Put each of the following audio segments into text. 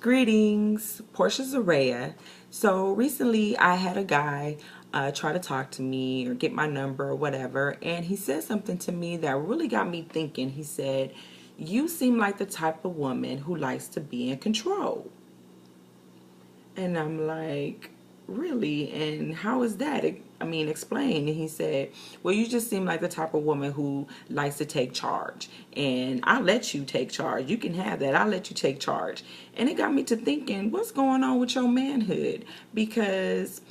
Greetings, Porsche Zeraia. So recently I had a guy try to talk to me or get my number or whatever, and he said something to me that really got me thinking. He said, "You seem like the type of woman who likes to be in control." And I'm like, really? And how is that? I mean, explain. And he said, well, you just seem like the type of woman who likes to take charge. And I'll let you take charge. You can have that. I'll let you take charge. And it got me to thinking, what's going on with your manhood? Because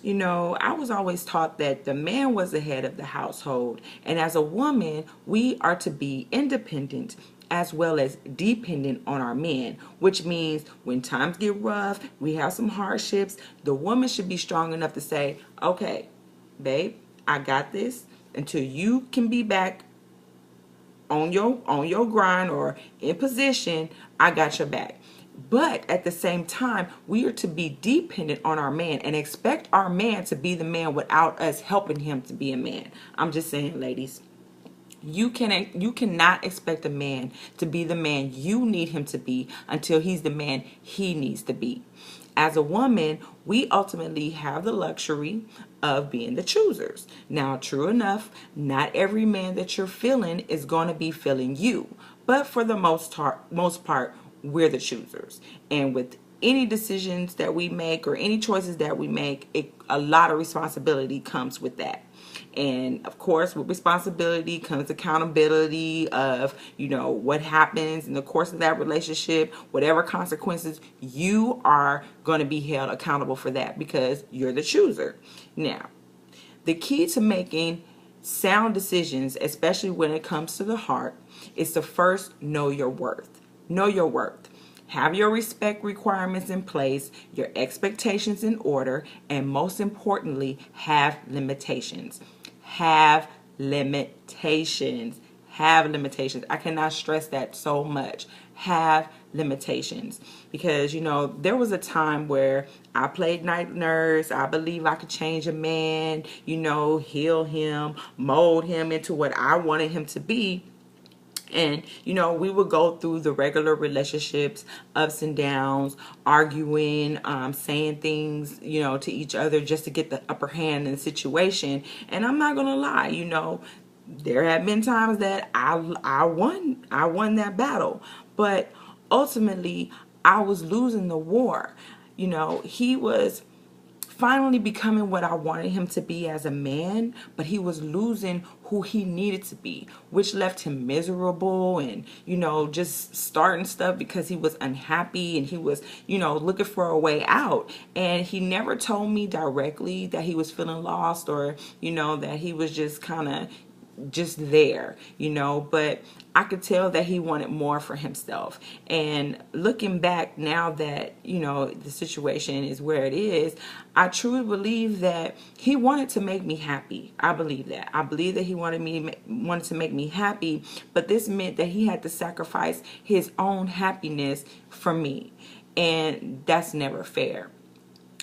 I was always taught that the man was the head of the household. And as a woman, we are to be independent as well as dependent on our men, which means when times get rough, we have some hardships, the woman should be strong enough to say, okay, babe, I got this until you can be back on your grind or in position. I got your back. But at the same time, we are to be dependent on our man and expect our man to be the man without us helping him to be a man. I'm just saying, ladies, you cannot expect a man to be the man you need him to be until he's the man he needs to be. As a woman, we ultimately have the luxury of being the choosers. Now, true enough, not every man that you're feeling is going to be feeling you. But for the most part, we're the choosers. And with any decisions that we make or any choices that we make, a lot of responsibility comes with that. And of course, with responsibility comes accountability of, what happens in the course of that relationship, whatever consequences, you are going to be held accountable for that because you're the chooser. Now, the key to making sound decisions, especially when it comes to the heart, is to first know your worth. Know your worth. Have your respect requirements in place, your expectations in order, and most importantly, have limitations. Have limitations. Have limitations. I cannot stress that so much. Have limitations. Because, there was a time where I played night nurse. I believe I could change a man, heal him, mold him into what I wanted him to be. And, we would go through the regular relationships, ups and downs, arguing, saying things, to each other just to get the upper hand in the situation. And I'm not going to lie, there have been times that I won that battle. But ultimately, I was losing the war. He was finally becoming what I wanted him to be as a man, but he was losing who he needed to be, which left him miserable and, just starting stuff because he was unhappy and he was, looking for a way out. And he never told me directly that he was feeling lost or, that he was just kind of just there, but I could tell that he wanted more for himself. And looking back now that, the situation is where it is, I truly believe that he wanted to make me happy. I believe that. I believe that he wanted to make me happy, but this meant that he had to sacrifice his own happiness for me. And that's never fair.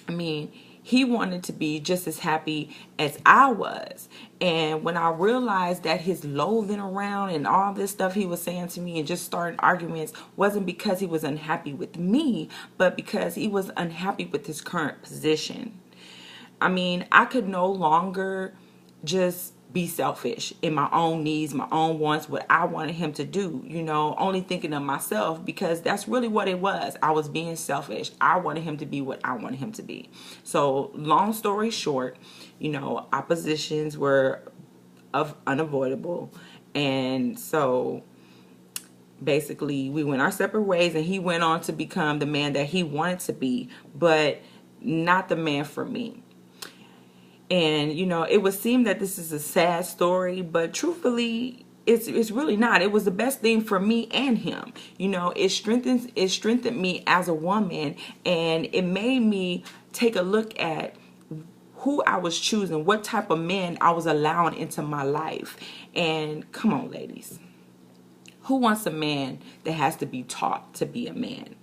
I mean, he wanted to be just as happy as I was. And when I realized that his loathing around and all this stuff he was saying to me and just starting arguments wasn't because he was unhappy with me, but because he was unhappy with his current position. I mean, I could no longer just be selfish in my own needs, my own wants, what I wanted him to do, only thinking of myself, because that's really what it was. I was being selfish. I wanted him to be what I wanted him to be. So long story short, oppositions were unavoidable. And so basically we went our separate ways and he went on to become the man that he wanted to be, but not the man for me. And, it would seem that this is a sad story, but truthfully, it's really not. It was the best thing for me and him. It strengthened me as a woman, and it made me take a look at who I was choosing, what type of men I was allowing into my life. And come on, ladies. Who wants a man that has to be taught to be a man?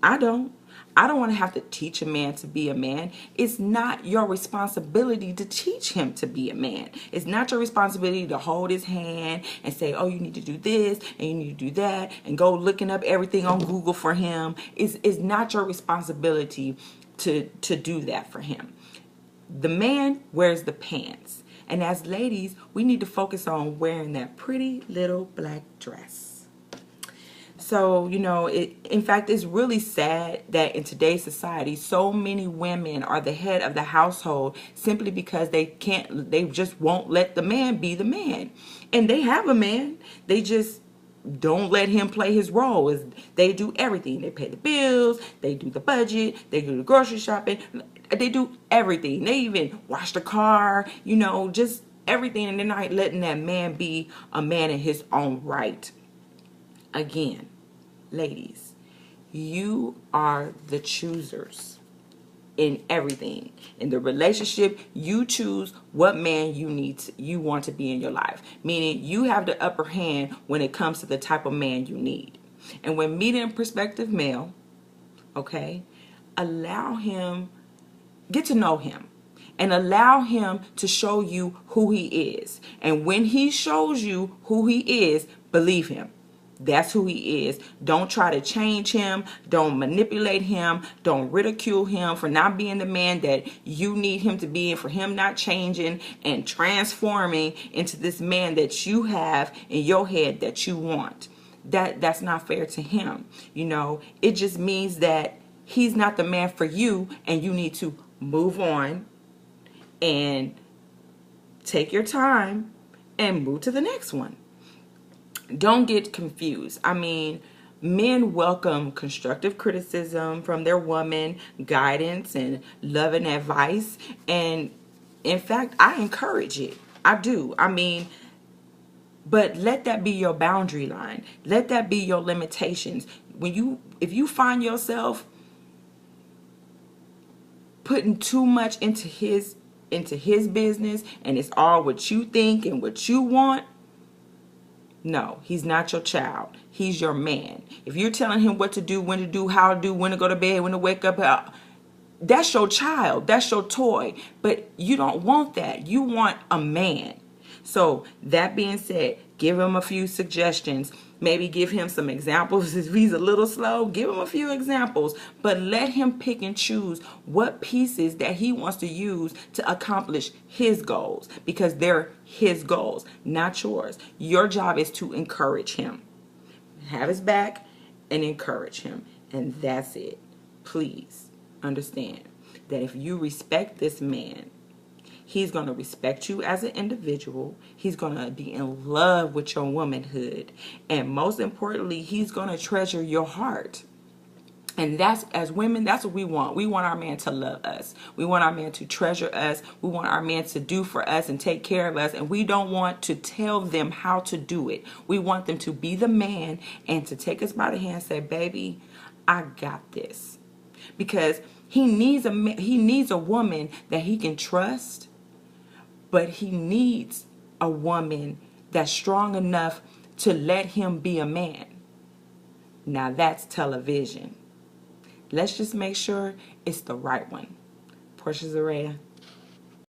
I don't. I don't want to have to teach a man to be a man. It's not your responsibility to teach him to be a man. It's not your responsibility to hold his hand and say, oh, you need to do this and you need to do that and go looking up everything on Google for him. It's not your responsibility to do that for him. The man wears the pants. And as ladies, we need to focus on wearing that pretty little black dress. So, in fact, it's really sad that in today's society, so many women are the head of the household simply because they just won't let the man be the man. And they have a man. They just don't let him play his role. They do everything. They pay the bills. They do the budget. They do the grocery shopping. They do everything. They even wash the car, just everything. And they're not letting that man be a man in his own right. Again, ladies, you are the choosers in everything. In the relationship, you choose what man you want to be in your life. Meaning you have the upper hand when it comes to the type of man you need. And when meeting a prospective male, okay, get to know him. And allow him to show you who he is. And when he shows you who he is, believe him. That's who he is. Don't try to change him. Don't manipulate him. Don't ridicule him for not being the man that you need him to be, and for him not changing and transforming into this man that you have in your head that you want. That's not fair to him. It just means that he's not the man for you, and you need to move on and take your time and move to the next one. Don't get confused. Men welcome constructive criticism from their woman, guidance and loving advice. And in fact, I encourage it. I do. But let that be your boundary line. Let that be your limitations. If you find yourself putting too much into his business and it's all what you think and what you want, no, he's not your child. He's your man. If you're telling him what to do, when to do, how to do, when to go to bed, when to wake up, that's your child. That's your toy. But you don't want that. You want a man. So that being said, give him a few suggestions. Maybe give him some examples. If he's a little slow, give him a few examples. But let him pick and choose what pieces that he wants to use to accomplish his goals. Because they're his goals, not yours. Your job is to encourage him. Have his back and encourage him. And that's it. Please understand that if you respect this man, he's going to respect you as an individual. He's going to be in love with your womanhood. And most importantly, he's going to treasure your heart. And as women, that's what we want. We want our man to love us. We want our man to treasure us. We want our man to do for us and take care of us. And we don't want to tell them how to do it. We want them to be the man and to take us by the hand and say, baby, I got this. Because he needs a woman that he can trust. But he needs a woman that's strong enough to let him be a man. Now that's television. Let's just make sure it's the right one. Porsche Zeraia.